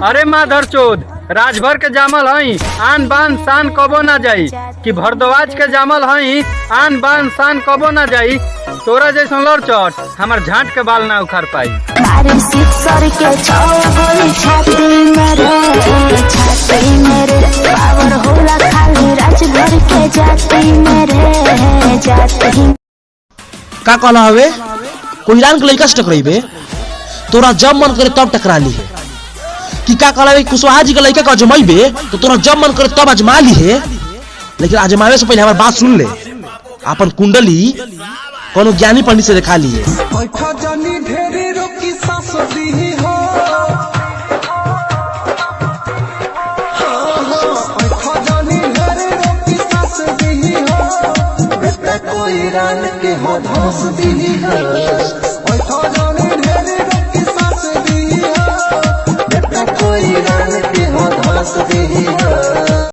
अरे माधर चोद राजभर के जामल हई आन बान शान कबो ना जाई कि भरद्वाज के जामल हई आन बान शान कबो ना जाई। तोरा जैसा लड़ चट हमार झाट के बाल ना उखाड़ पाई। का कहला हवे कोई ईरान के लड़का से टकराइबे तोरा जब मन करे तब टकरा ली है कि का कहला कुशवाहा जी के लड़का का अजमाइबे तो तोरा जब मन करे तब अजमा ली है। लेकिन आजमावे से पहले हमारी बात सुन ले, अपन कुंडली कोनो ज्ञानी पंडित से दिखा ली है। कोई